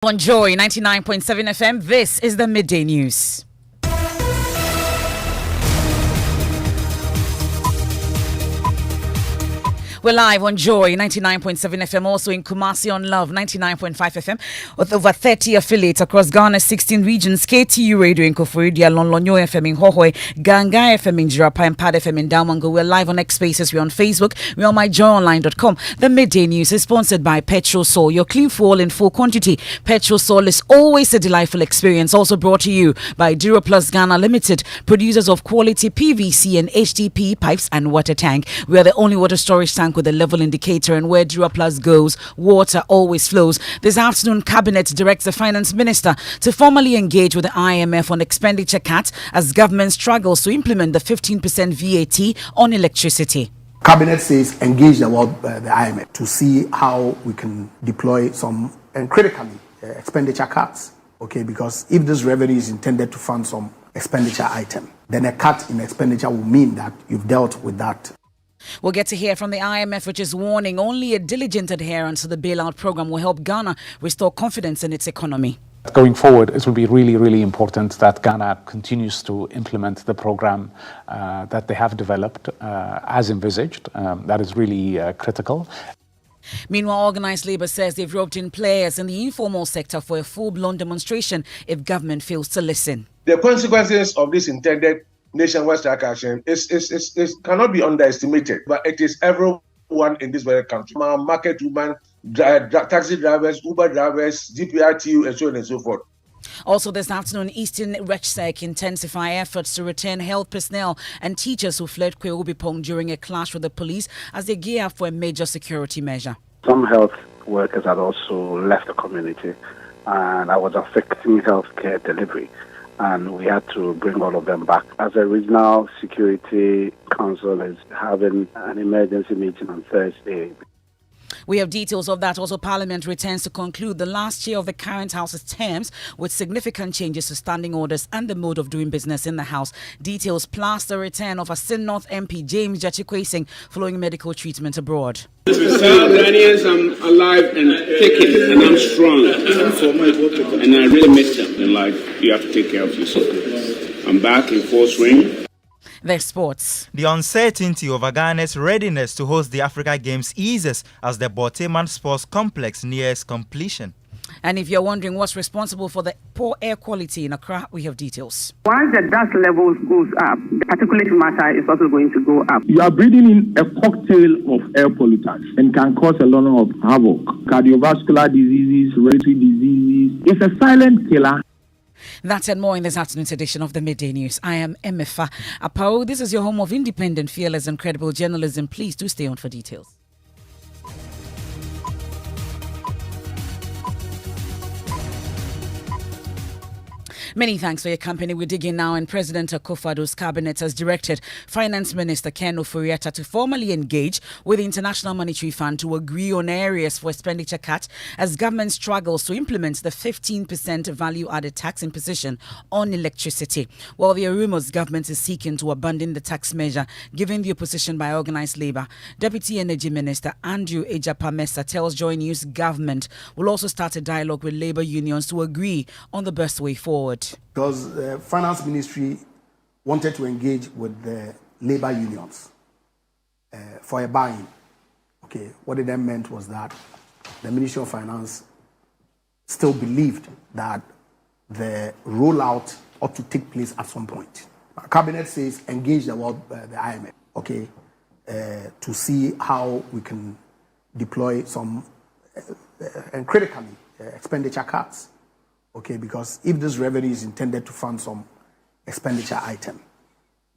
On Joy 99.7 FM, this is the Midday News. We're live on Joy 99.7 FM, also in Kumasi on Love 99.5 FM, with over 30 affiliates across Ghana's 16 regions. KTU Radio in Koforidia, Lonlonyo FM in Hohoi, Ganga FM in Jirapa, and Pad FM in Dawango. We're live on X Spaces, we're on Facebook, we're on myjoyonline.com. The Midday News is sponsored by Petrol Sol, your clean fuel in full quantity. Petrol Sol is always a delightful experience. Also brought to you by Duro Plus Ghana Limited, producers of quality PVC and HDPE pipes and water tank. We are the only water storage tank with a level indicator, and where Duraplus goes, water always flows. This afternoon, Cabinet directs the Finance Minister to formally engage with the IMF on expenditure cut as government struggles to implement the 15% VAT on electricity. Cabinet says engage the IMF to see how we can deploy some, and critically, expenditure cuts. Okay, because if this revenue is intended to fund some expenditure item, then a cut in expenditure will mean that you've dealt with that. We'll get to hear from the IMF, which is warning only a diligent adherence to the bailout program will help Ghana restore confidence in its economy. Going forward, it will be really, really important that Ghana continues to implement the program that they have developed as envisaged. That is really critical. Meanwhile, Organised Labour says they've roped in players in the informal sector for a full-blown demonstration if government fails to listen. The consequences of this intended nationwide strike action cannot be underestimated, but it is everyone in this very country. Market women, taxi drivers, Uber drivers, GPRTU, and so on and so forth. Also this afternoon, Eastern RegSec intensify efforts to return health personnel and teachers who fled Kweobipong during a clash with the police as they gear up for a major security measure. Some health workers had also left the community, and I was affecting healthcare delivery. And we had to bring all of them back. As a regional security council is having an emergency meeting on Thursday. We have details of that. Also, Parliament returns to conclude the last year of the current House's terms with significant changes to standing orders and the mode of doing business in the House. Details plus the return of Asin North MP James Jachikwesing following medical treatment abroad. South Ghanaians, I'm alive and kicking, and I'm strong. And I really miss them in life. You have to take care of yourself. I'm back in full swing. Their sports. The uncertainty over Ghana's readiness to host the Africa Games eases as the Boteman Sports Complex nears completion. And if you're wondering what's responsible for the poor air quality in Accra, we have details. Once the dust levels goes up, the particulate matter is also going to go up. You are breathing in a cocktail of air pollutants and can cause a lot of havoc. Cardiovascular diseases, respiratory diseases. It's a silent killer. That and more in this afternoon's edition of the Midday News. I am Emefa. Apawu, this is your home of independent, fearless and credible journalism. Please do stay on for details. Many thanks for your company. We're digging now, and President Akufo-Addo's cabinet has directed Finance Minister Ken Ofori-Atta to formally engage with the International Monetary Fund to agree on areas for expenditure cut as government struggles to implement the 15% value-added tax imposition on electricity. While the rumors government is seeking to abandon the tax measure given the opposition by Organised Labour, Deputy Energy Minister Andrew Ejapamesa tells Joy News government will also start a dialogue with labour unions to agree on the best way forward. Because the Finance Ministry wanted to engage with the labor unions for a buy-in. Okay, what it then meant was that the Ministry of Finance still believed that the rollout ought to take place at some point. Our cabinet says engage the IMF, okay, to see how we can deploy some, and critically, expenditure cuts. Okay, because if this revenue is intended to fund some expenditure item,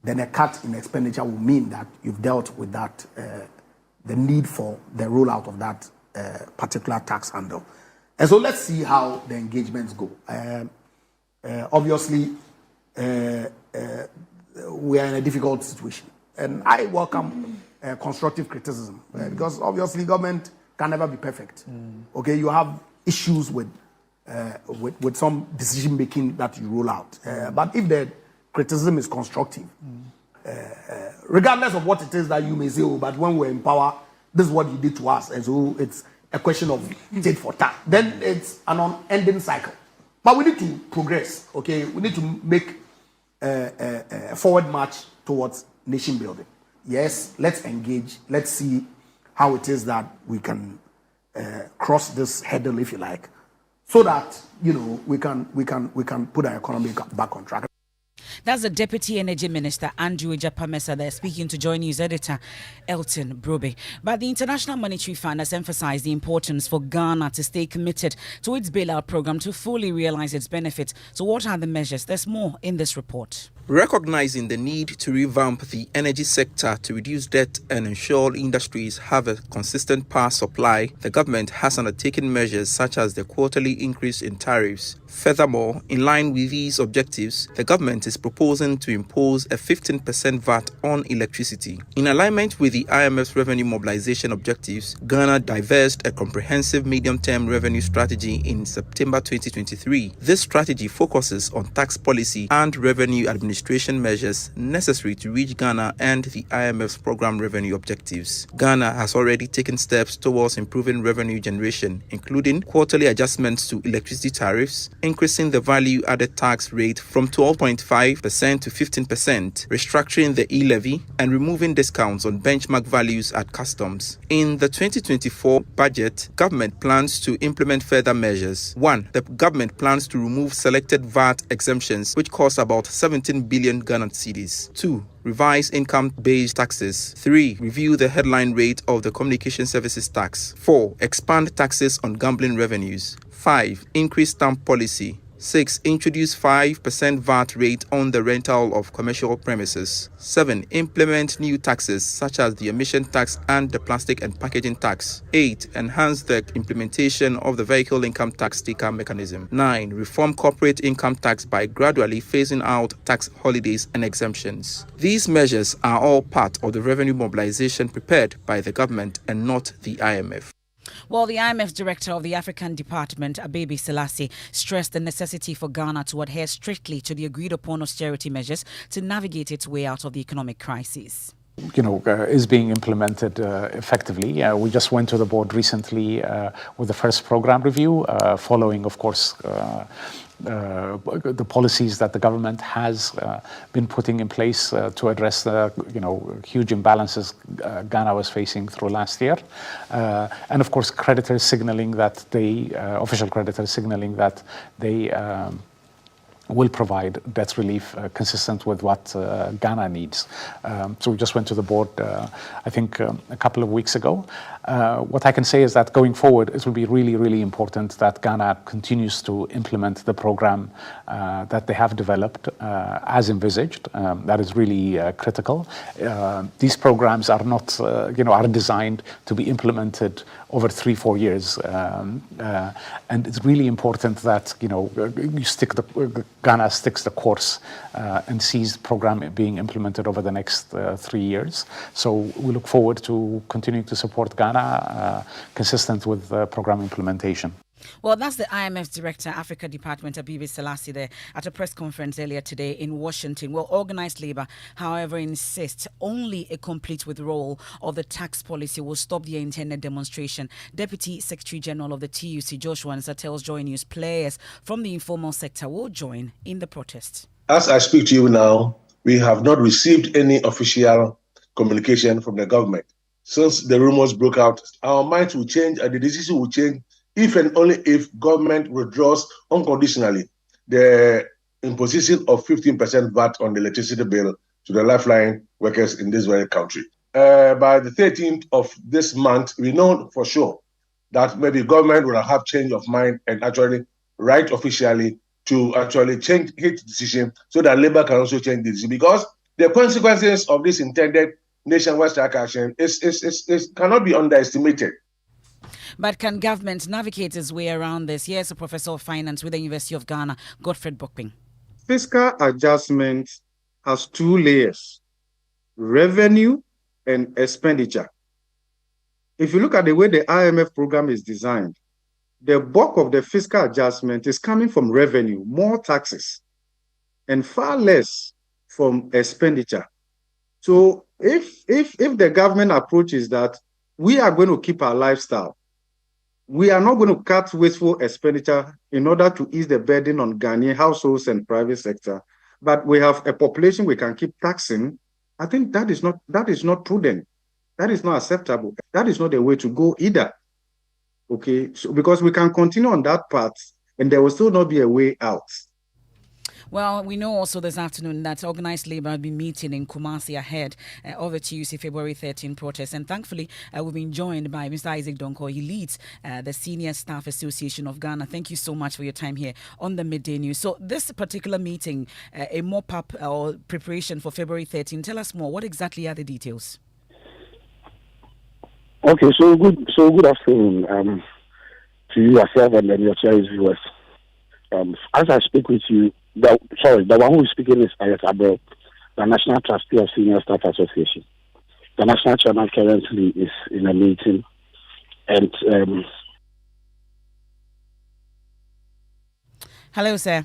then a cut in expenditure will mean that you've dealt with that, the need for the rollout of that particular tax handle. And so let's see how the engagements go. Obviously, we are in a difficult situation. And I welcome constructive criticism because obviously government can never be perfect. Okay, you have issues with some decision making that you roll out. But if the criticism is constructive, regardless of what it is that you may say, oh, but when we're in power, this is what you did to us. And so it's a question of tit for tat. Then it's an unending cycle. But we need to progress, okay? We need to make a forward march towards nation building. Yes, let's engage. Let's see how it is that we can cross this hurdle, if you like, so that we can put our economy back on track. That's the Deputy Energy Minister, Andrew Ejapamesa, there speaking to Joy News editor Elton Brobe. But the International Monetary Fund has emphasized the importance for Ghana to stay committed to its bailout program to fully realize its benefits. So what are the measures? There's more in this report. Recognizing the need to revamp the energy sector to reduce debt and ensure industries have a consistent power supply, the government has undertaken measures such as the quarterly increase in tariffs. Furthermore, in line with these objectives, the government is proposing to impose a 15% VAT on electricity. In alignment with the IMF's revenue mobilization objectives, Ghana devised a comprehensive medium-term revenue strategy in September 2023. This strategy focuses on tax policy and revenue administration measures necessary to reach Ghana and the IMF's program revenue objectives. Ghana has already taken steps towards improving revenue generation, including quarterly adjustments to electricity tariffs, increasing the value-added tax rate from 12.5% to 15%, restructuring the e-levy, and removing discounts on benchmark values at customs. In the 2024 budget, government plans to implement further measures. 1. The government plans to remove selected VAT exemptions, which cost about 17 billion Ghana cedis. 2. Revise income-based taxes. 3. Review the headline rate of the communication services tax. 4. Expand taxes on gambling revenues. 5. Increase stamp policy. 6. Introduce 5% VAT rate on the rental of commercial premises. 7. Implement new taxes such as the emission tax and the plastic and packaging tax. 8. Enhance the implementation of the vehicle income tax sticker mechanism. 9. Reform corporate income tax by gradually phasing out tax holidays and exemptions. These measures are all part of the revenue mobilization prepared by the government and not the IMF. Well, the IMF Director of the African Department, Apawu Selassie, stressed the necessity for Ghana to adhere strictly to the agreed-upon austerity measures to navigate its way out of the economic crisis. Is being implemented effectively. We just went to the board recently with the first program review, following, of course, the policies that the government has been putting in place to address the huge imbalances Ghana was facing through last year, and of course creditors signaling that official creditors signaling that they will provide debt relief consistent with what Ghana needs. So we just went to the board, I think, a couple of weeks ago. What I can say is that going forward, it will be really, really important that Ghana continues to implement the program that they have developed as envisaged. That is really critical. These programs are not, are designed to be implemented over 3-4 years. And it's really important that, Ghana sticks the course and sees the program being implemented over the next 3 years. So we look forward to continuing to support Ghana consistent with program implementation. Well, that's the IMF Director, Africa Department, Apawu Selassie, there at a press conference earlier today in Washington. Well, organized labor, however, insists only a complete withdrawal of the tax policy will stop the intended demonstration. Deputy Secretary General of the TUC, Joshua Nsa, tells Joy News players from the informal sector will join in the protest. As I speak to you now, we have not received any official communication from the government. Since the rumors broke out, our minds will change and the decision will change if and only if government withdraws unconditionally the imposition of 15% VAT on the electricity bill to the lifeline workers in this very country. By the 13th of this month, we know for sure that maybe government will have change of mind and actually write officially to actually change its decision so that Labour can also change the decision, because the consequences of this intended nationwide strike action cannot be underestimated. But can government navigate its way around this? Here's a professor of finance with the University of Ghana, Godfred Bokping. Fiscal adjustment has 2 layers, revenue and expenditure. If you look at the way the IMF program is designed, the bulk of the fiscal adjustment is coming from revenue, more taxes, and far less from expenditure. So if the government approach is that we are going to keep our lifestyle, we are not going to cut wasteful expenditure in order to ease the burden on Ghanaian households and private sector, but we have a population we can keep taxing. I think that is not prudent. That is not acceptable. That is not the way to go either. Okay, so because we can continue on that path and there will still not be a way out. Well, we know also this afternoon that organised labour will be meeting in Kumasi ahead of the Tuesday, February 13 protest. And thankfully, we've been joined by Mr. Isaac Donko. He leads the Senior Staff Association of Ghana. Thank you so much for your time here on the Midday News. So this particular meeting, a mop-up or preparation for February 13, tell us more. What exactly are the details? Okay, so good afternoon to you yourself and then your cherished viewers. As I speak with you, the one who is speaking is Ayat Abel, the National Trustee of Senior Staff Association. The National Chairman currently is in a meeting, and hello, sir.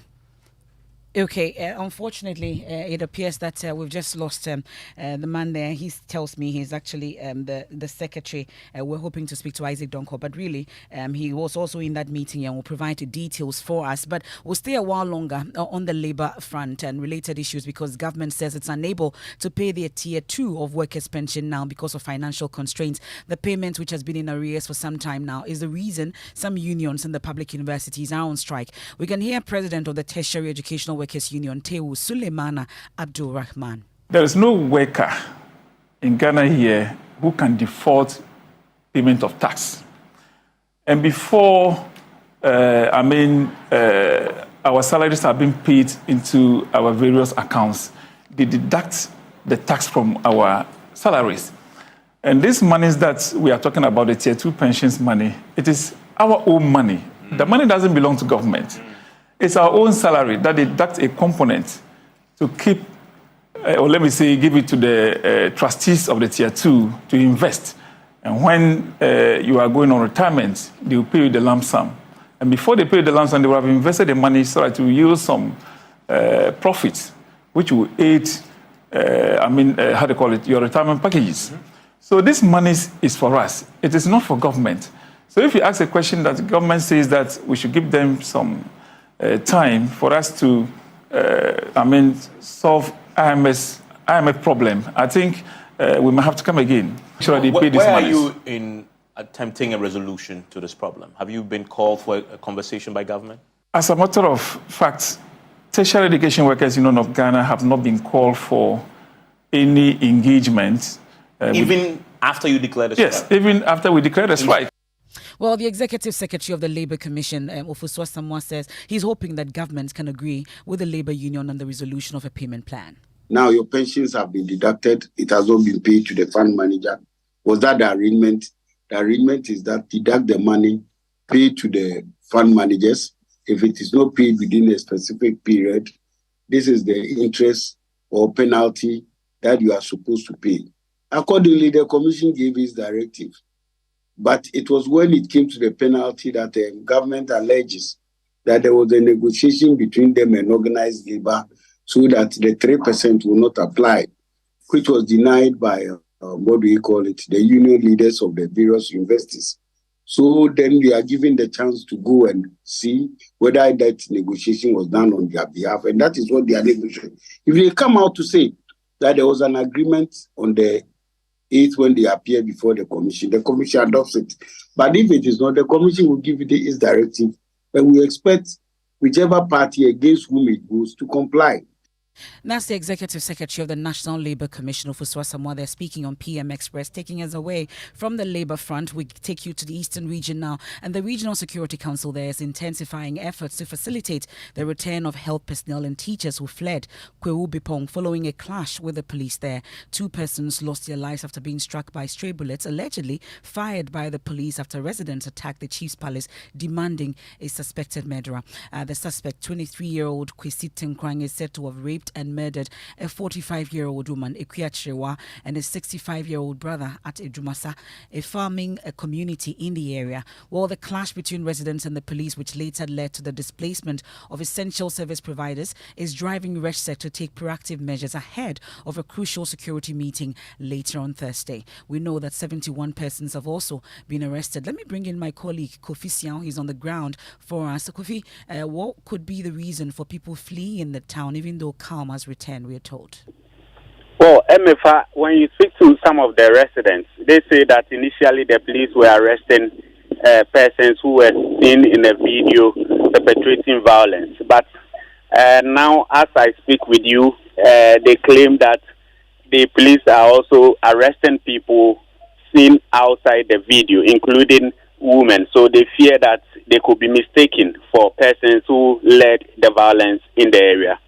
Okay, unfortunately, it appears that we've just lost the man there. He tells me he's actually the secretary. We're hoping to speak to Isaac Donko, but really, he was also in that meeting and will provide the details for us. But we'll stay a while longer on the labour front and related issues because government says it's unable to pay their tier 2 of workers' pension now because of financial constraints. The payment, which has been in arrears for some time now, is the reason some unions in the public universities are on strike. We can hear President of the Tertiary Educational Workers Union, Tewu Suleimana Abdul Rahman. There is no worker in Ghana here who can default payment of tax. And before, our salaries are being paid into our various accounts, they deduct the tax from our salaries. And these monies that we are talking about, the tier 2 pensions money, it is our own money. The money doesn't belong to government. It's our own salary that deduct a component to keep, or let me say, give it to the trustees of the tier 2 to invest. And when you are going on retirement, they will pay you the lump sum. And before they pay you the lump sum, they will have invested the money so that you yield some profits, which will aid, your retirement packages. So this money is for us. It is not for government. So if you ask a question that the government says that we should give them some time for us to, solve IMF problem, I think we might have to come again. Sure, they pay this where money. Are you in attempting a resolution to this problem? Have you been called for a conversation by government? As a matter of fact, Tertiary Education Workers Union of Ghana have not been called for any engagement. Even after you declared a strike? Yes, even after we declared a strike. Well, the Executive Secretary of the Labour Commission, Ofusua Samoa, says he's hoping that government can agree with the Labour Union on the resolution of a payment plan. Now your pensions have been deducted. It has not been paid to the fund manager. Was that the arrangement? The arrangement is that deduct the money, pay to the fund managers. If it is not paid within a specific period, this is the interest or penalty that you are supposed to pay. Accordingly, the Commission gave its directive. But it was when it came to the penalty that the government alleges that there was a negotiation between them and organized labor so that the 3% will not apply, which was denied by, the union leaders of the various universities. So then we are given the chance to go and see whether that negotiation was done on their behalf. And that is what they are negotiating. If they come out to say that there was an agreement on the 8th when they appear before the commission adopts it. But if it is not, the commission will give it its directive, and we expect whichever party against whom it goes to comply. That's the Executive Secretary of the National Labour Commission, Ofusua Samoa. They're speaking on PM Express, taking us away from the Labour front. We take you to the Eastern region now, and the Regional Security Council there is intensifying efforts to facilitate the return of health personnel and teachers who fled Kwewu Bipong following a clash with the police there. 2 persons lost their lives after being struck by stray bullets, allegedly fired by the police after residents attacked the Chief's Palace, demanding a suspected murderer. The suspect, 23-year-old Kwesi Tenkrang, is said to have raped kidnapped and murdered a 45-year-old woman, Ekuya Chirewa, and a 65-year-old brother at Ejumasa, a farming community in the area. Well, the clash between residents and the police, which later led to the displacement of essential service providers, is driving RegSec to take proactive measures ahead of a crucial security meeting later on Thursday. We know that 71 persons have also been arrested. Let me bring in my colleague Kofi Siao. He's on the ground for us. Kofi, what could be the reason for people fleeing the town, even though calm has returned, we are told? Well, Emefa, when you speak to some of the residents, they say that initially the police were arresting persons who were seen in a video perpetrating violence. But now, as I speak with you, they claim that the police are also arresting people seen outside the video, including women. So they fear that they could be mistaken for persons who led the violence in the area.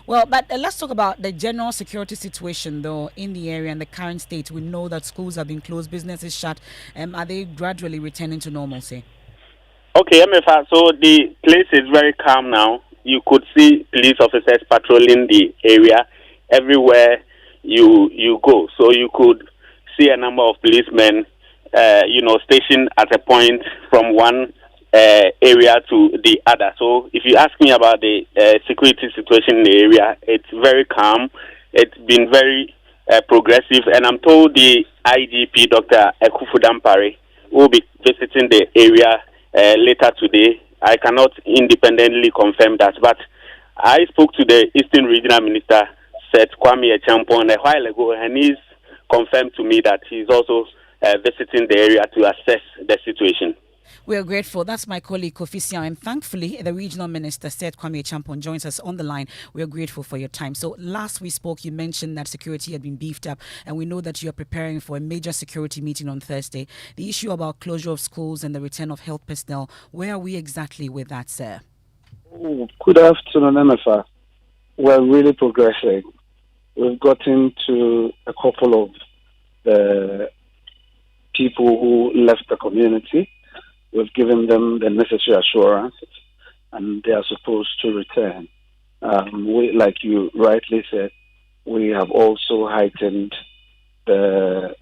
Well, but let's talk about the general security situation, though, in the area and the current state. We know that schools have been closed, businesses shut. Are they gradually returning to normalcy? Okay, Emefa, so the place is very calm now. You could see police officers patrolling the area everywhere you go. So you could see a number of policemen, stationed at a point from one area to the other. So if you ask me about the security situation in the area, it's very calm. It's been very progressive, and I'm told the IGP, Dr. Ekufu Dampare, will be visiting the area later today. I cannot independently confirm that, but I spoke to the Eastern Regional Minister, Seth Kwame Echampong, a while ago, and he's confirmed to me that he's also visiting the area to assess the situation. We are grateful. That's my colleague Kofi Siao, and thankfully the regional minister Seth Kwame Echampong joins us on the line. We are grateful for your time. So last we spoke, you mentioned that security had been beefed up, and we know that you are preparing for a major security meeting on Thursday. The issue about closure of schools and the return of health personnel, where are we exactly with that, sir? Oh, good afternoon, Emefa. We're really progressing. We've gotten to a couple of the people who left the community. We've given them the necessary assurances, and they are supposed to return. Like you rightly said, we have also heightened the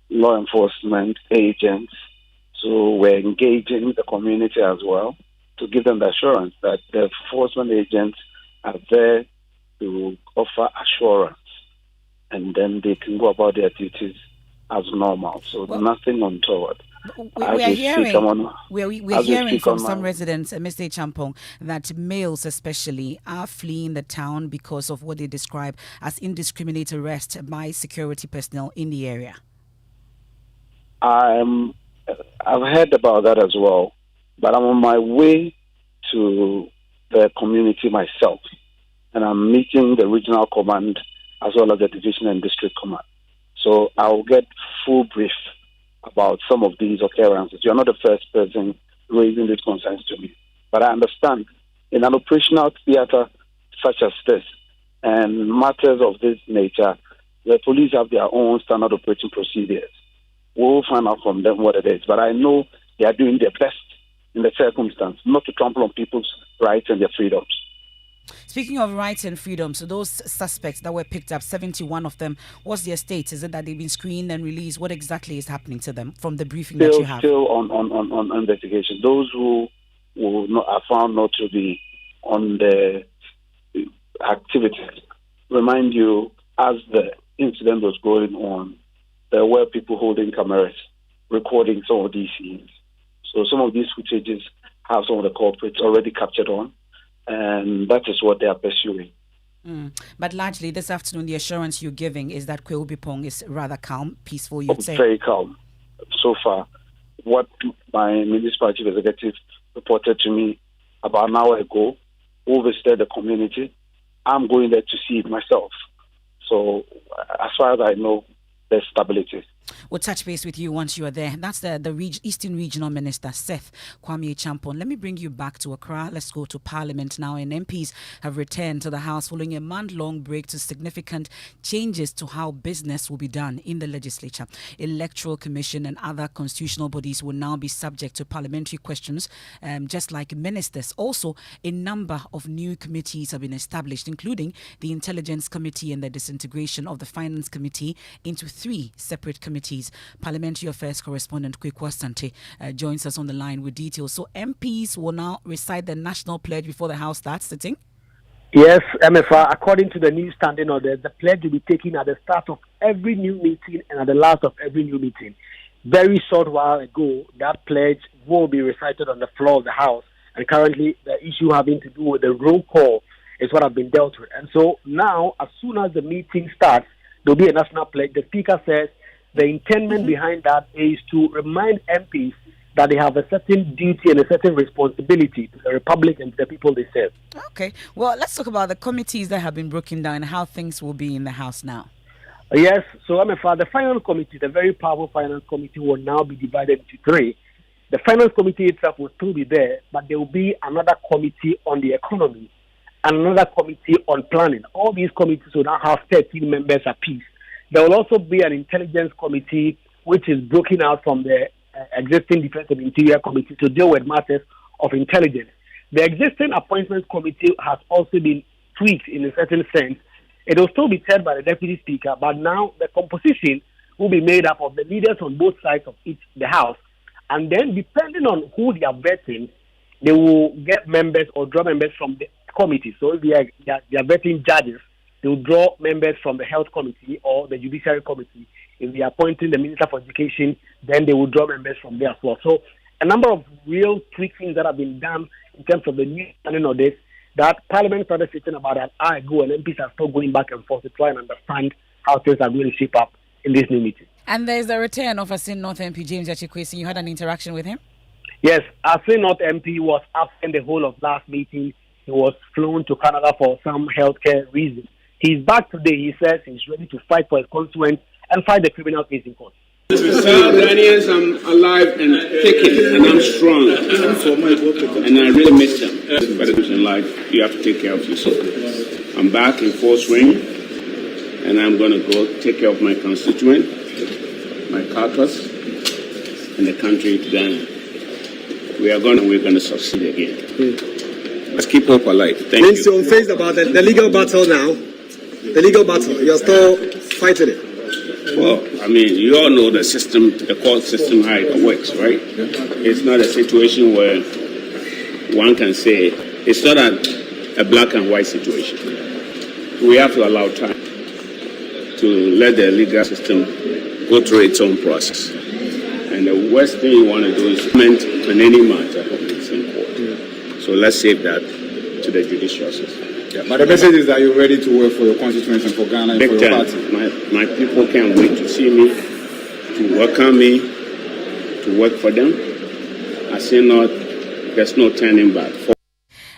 law enforcement agents. So we're engaging the community as well to give them the assurance that the enforcement agents are there to offer assurance, and then they can go about their duties as normal. So nothing untoward. We're hearing from some residents, Mr. Champong, that males especially are fleeing the town because of what they describe as indiscriminate arrest by security personnel in the area. I've heard about that as well, but I'm on my way to the community myself, and I'm meeting the regional command as well as the division and district command. So I'll get full brief about some of these occurrences. You're not the first person raising these concerns to me. But I understand in an operational theater such as this and matters of this nature, the police have their own standard operating procedures. We'll find out from them what it is. But I know they are doing their best in the circumstance, not to trample on people's rights and their freedoms. Speaking of rights and freedoms, so those suspects that were picked up, 71 of them, what's their state? Is it that they've been screened and released? What exactly is happening to them from the briefing that you have? Still on investigation. Those who are found not to be on the activities. Remind you, as the incident was going on, there were people holding cameras, recording some of these scenes. So some of these footages have some of the culprits already captured on, and that is what they are pursuing. But largely this afternoon, the assurance you're giving is that Kwehubipong is rather calm, peaceful, you'd say? Very calm. So far, what my municipal chief executive reported to me about an hour ago, who visited the community, I'm going there to see it myself. So as far as I know, there's stability. We'll touch base with you once you are there. That's the Eastern Regional Minister, Seth Kwame Champon. Let me bring you back to Accra. Let's go to Parliament now. And MPs have returned to the House following a month-long break to significant changes to how business will be done in the legislature. Electoral Commission and other constitutional bodies will now be subject to parliamentary questions, just like ministers. Also, a number of new committees have been established, including the Intelligence Committee and the disintegration of the Finance Committee into 3 separate committees. Parliamentary Affairs correspondent Quarshie joins us on the line with details. So MPs will now recite the national pledge before the House starts sitting? Yes, Emefa, according to the new standing order, the pledge will be taken at the start of every new meeting and at the last of every new meeting. Very short while ago, that pledge will be recited on the floor of the House, and currently the issue having to do with the roll call is what has been dealt with. And so now, as soon as the meeting starts, there will be a national pledge. The Speaker says the intendment behind that is to remind MPs that they have a certain duty and a certain responsibility to the Republic and to the people they serve. Okay. Well, let's talk about the committees that have been broken down and how things will be in the House now. Yes. So, the Finance Committee, the very powerful Finance Committee, will now be divided into 3. The Finance Committee itself will still be there, but there will be another committee on the economy and another committee on planning. All these committees will now have 13 members apiece. There will also be an intelligence committee, which is broken out from the existing Defense and Interior Committee to deal with matters of intelligence. The existing appointments committee has also been tweaked in a certain sense. It will still be chaired by the Deputy Speaker, but now the composition will be made up of the leaders on both sides of the House. And then, depending on who they are vetting, they will get members or draw members from the committee. So if they are vetting judges, they will draw members from the Health Committee or the Judiciary Committee. If they are appointing the Minister for Education, then they will draw members from there as well. So a number of real tweakings that have been done in terms of the new standing of this, that Parliament started sitting about an hour ago, and MPs are still going back and forth to try and understand how things are going to shape up in this new meeting. And there's the return of Asin North MP James Yachikwesi. You had an interaction with him? Yes, Asin North MP was absent the whole of last meeting. He was flown to Canada for some healthcare reasons. He's back today. He says he's ready to fight for his constituents and fight the criminal case in court. Ghanaians, I'm alive and kicking, and I'm strong, and I really miss them. But in life, you have to take care of yourself. I'm back in full swing, and I'm going to go take care of my constituent, my caucus, and the country to Ghana. We're going to succeed again. Let's keep hope alive. Thank you. So, faced about the legal battle now. The legal battle, you're still fighting it. Well, I mean, you all know the system, the court system, how it works, right? It's not a situation where one can say, it's not a black and white situation. We have to allow time to let the legal system go through its own process. And the worst thing you want to do is comment on any matter of this in court. So let's save that to the judicial system. Yeah, but the message is that you're ready to work for your constituents and for Ghana and Big for your time. party. My people can't wait to see me, to welcome me, to work for them. I say not, there's no turning back.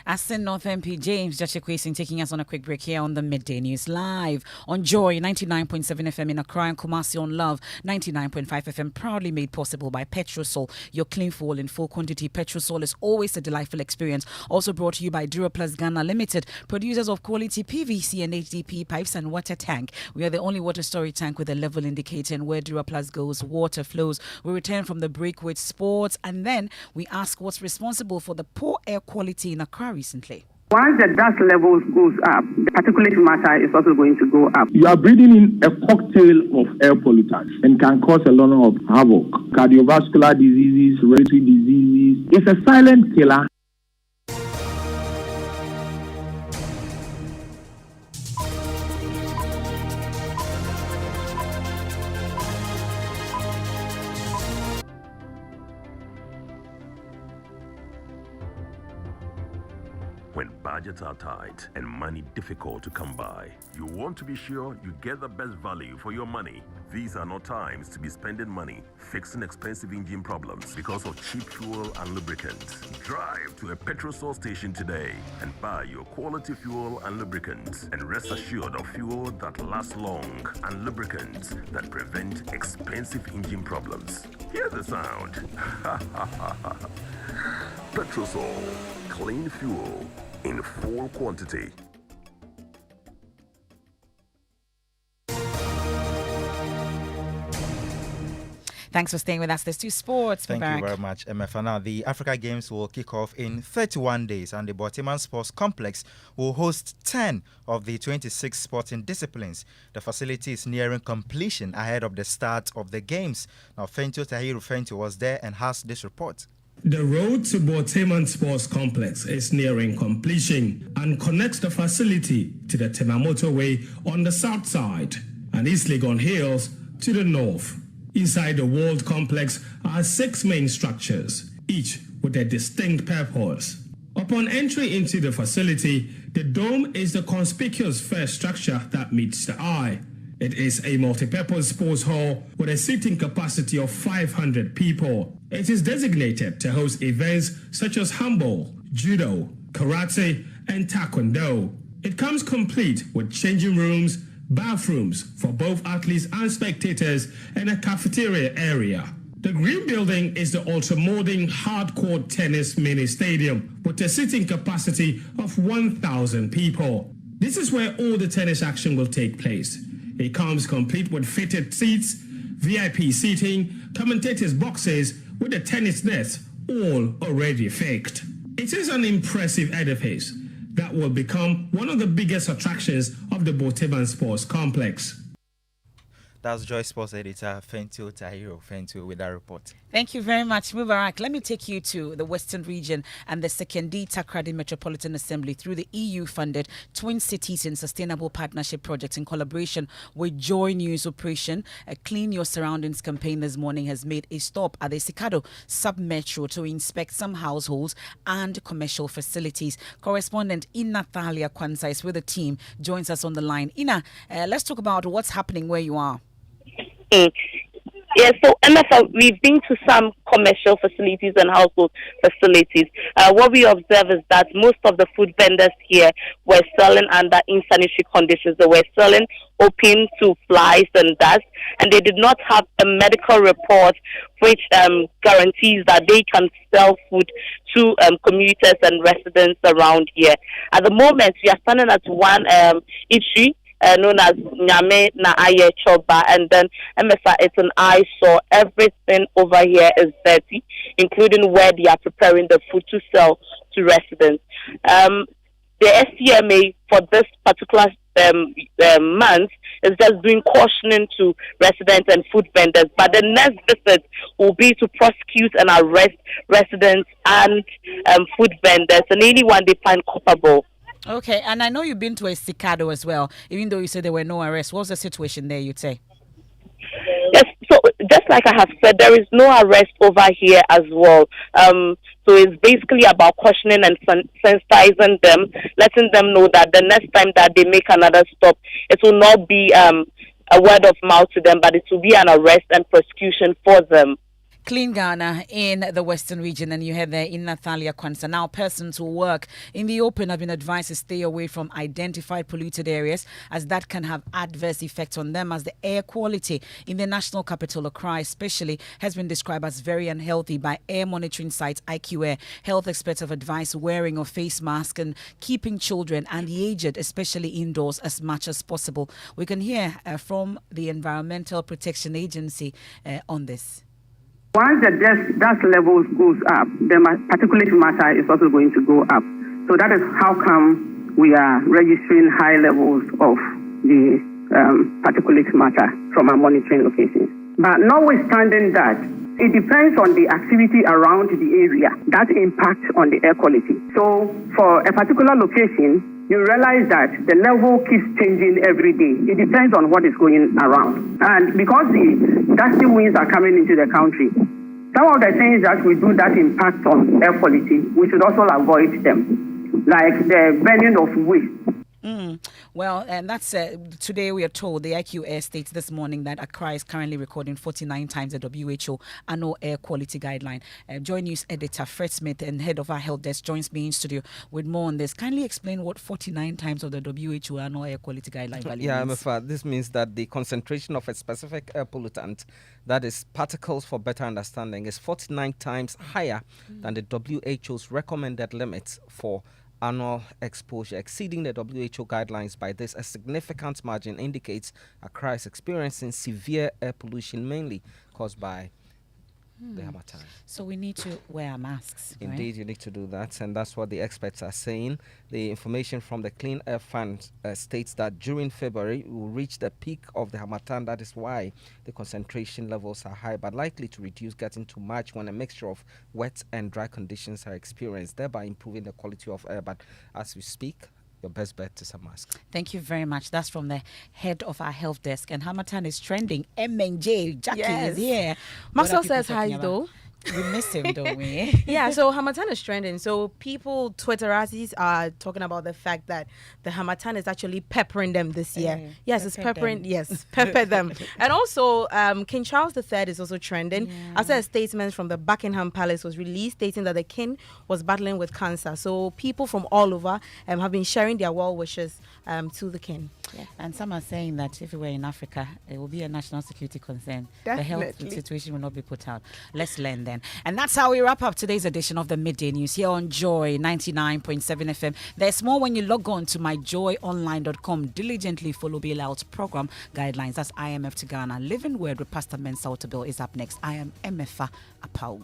Asin North MP James Yachikwesi taking us on a quick break here on the Midday News Live on Joy 99.7 FM in Accra and Kumasi on Love 99.5 FM, proudly made possible by Petrosol, your clean fuel in full quantity. Petrosol is always a delightful experience. Also brought to you by Duraplus Ghana Limited, producers of quality PVC and HDP pipes and water tank. We are the only water storage tank with a level indicator, and where Duraplus goes, water flows. We return from the break with sports, and then we ask what's responsible for the poor air quality in Accra recently. Once the dust levels goes up, the particulate matter is also going to go up. You are breathing in a cocktail of air pollutants and can cause a lot of havoc. Cardiovascular diseases, respiratory diseases. It's a silent killer. When budgets are tight and money difficult to come by, you want to be sure you get the best value for your money. These are not times to be spending money fixing expensive engine problems because of cheap fuel and lubricants. Drive to a petrol source station today and buy your quality fuel and lubricants, and rest assured of fuel that lasts long and lubricants that prevent expensive engine problems. Hear the sound. Petrosol, clean fuel in full quantity. Thanks for staying with us. There's two sports. Thank you very much, Emefa. Now, the Africa Games will kick off in 31 days, and the Boteman Sports Complex will host 10 of the 26 sporting disciplines. The facility is nearing completion ahead of the start of the Games. Now, Fentio Tahiru Fentio was there and has this report. The road to Boteman Sports Complex is nearing completion and connects the facility to the Tema Motorway on the south side and East Legon Hills to the north. Inside the walled complex are 6 main structures, each with a distinct purpose. Upon entry into the facility, the dome is the conspicuous first structure that meets the eye. It is a multi-purpose sports hall with a seating capacity of 500 people. It is designated to host events such as handball, judo, karate, and taekwondo. It comes complete with changing rooms, bathrooms for both athletes and spectators, and a cafeteria area. The green building is the ultra-modern hardcourt tennis mini stadium with a seating capacity of 1,000 people. This is where all the tennis action will take place. It comes complete with fitted seats, VIP seating, commentators' boxes with a tennis net, all already fixed. It is an impressive edifice that will become one of the biggest attractions of the Boteman Sports Complex. That's Joy Sports editor Fentio Tahiru Fentio with that report. Thank you very much, Mubarak. Let me take you to the Western region and the Sekendi Takrady Metropolitan Assembly through the EU-funded Twin Cities in Sustainable Partnership Project in collaboration with Joy News Operation. A Clean Your Surroundings campaign this morning has made a stop at the Sikado sub-metro to inspect some households and commercial facilities. Correspondent Ina Thalia Kwanza is with the team, joins us on the line. Ina, let's talk about what's happening where you are. Yeah, so Emefa, we've been to some commercial facilities and household facilities. What we observe is that most of the food vendors here were selling under unsanitary conditions. They were selling open to flies and dust, and they did not have a medical report which guarantees that they can sell food to commuters and residents around here. At the moment, we are standing at one issue known as Nyame Na Aye Choba, and then Emefa, it's an eyesore. Everything over here is dirty, including where they are preparing the food to sell to residents. The SCMA for this particular month is just doing cautioning to residents and food vendors, but the next visit will be to prosecute and arrest residents and food vendors and anyone they find culpable. Okay, and I know you've been to a Sikado as well, even though you said there were no arrests. What's the situation there, you'd say? Yes, so just like I have said, there is no arrest over here as well. So it's basically about cautioning and sensitizing them, letting them know that the next time that they make another stop, it will not be a word of mouth to them, but it will be an arrest and prosecution for them. Clean Ghana in the Western region, and you heard there in Nathalia Kwanza. Now, persons who work in the open have been advised to stay away from identified polluted areas, as that can have adverse effects on them, as the air quality in the national capital, Accra especially, has been described as very unhealthy by air monitoring site IQ Air. Health experts have advised wearing of face masks and keeping children and the aged, especially indoors, as much as possible. We can hear from the Environmental Protection Agency on this. Once the dust levels goes up, the particulate matter is also going to go up. So that is how come we are registering high levels of the particulate matter from our monitoring locations. But notwithstanding that, it depends on the activity around the area that impacts on the air quality. So for a particular location, you realize that the level keeps changing every day. It depends on what is going around. And because the dusty winds are coming into the country, some of the things that we do that impact on air quality, we should also avoid them, like the burning of waste. Well, and that's today we are told the IQAir states this morning that Accra is currently recording 49 times the WHO annual air quality guideline. Joy News editor Fred Smith and head of our help desk joins me in studio with more on this. Kindly explain what 49 times of the WHO annual air quality guideline value means. Emefa, this means that the concentration of a specific air pollutant, that is particles for better understanding, is 49 times higher than the WHO's recommended limits for annual exposure. Exceeding the WHO guidelines by this a significant margin indicates Accra is experiencing severe air pollution, mainly caused by the harmattan. So we need to wear masks. Indeed, you need to do that, and that's what the experts are saying. The information from the Clean Air Fund states that during February we will reach the peak of the harmattan. That is why the concentration levels are high, but likely to reduce getting to March when a mixture of wet and dry conditions are experienced, thereby improving the quality of air. But as we speak, your best bet is a mask. Thank you very much. That's from the head of our health desk. And Harmattan is trending. MNJ, Jackie is here. Marcel says hi, though. We miss him, don't we? Yeah, so Harmattan is trending. So people, Twitterazis, are talking about the fact that the Harmattan is actually peppering them this year. Yes, it's peppering. Yes, pepper them. And also, King Charles III is also trending. After a statement from the Buckingham Palace was released stating that the king was battling with cancer. So people from all over have been sharing their well wishes to the king. Yeah. And some are saying that if we were in Africa, it will be a national security concern. Definitely. The health situation will not be put out. Let's learn then. And that's how we wrap up today's edition of the Midday News here on Joy 99.7 FM. There's more when you log on to myjoyonline.com. Diligently follow bailout program guidelines. That's IMF to Ghana. Living Word with Pastor Mensah Otabil is up next. I am Emefa Apawu.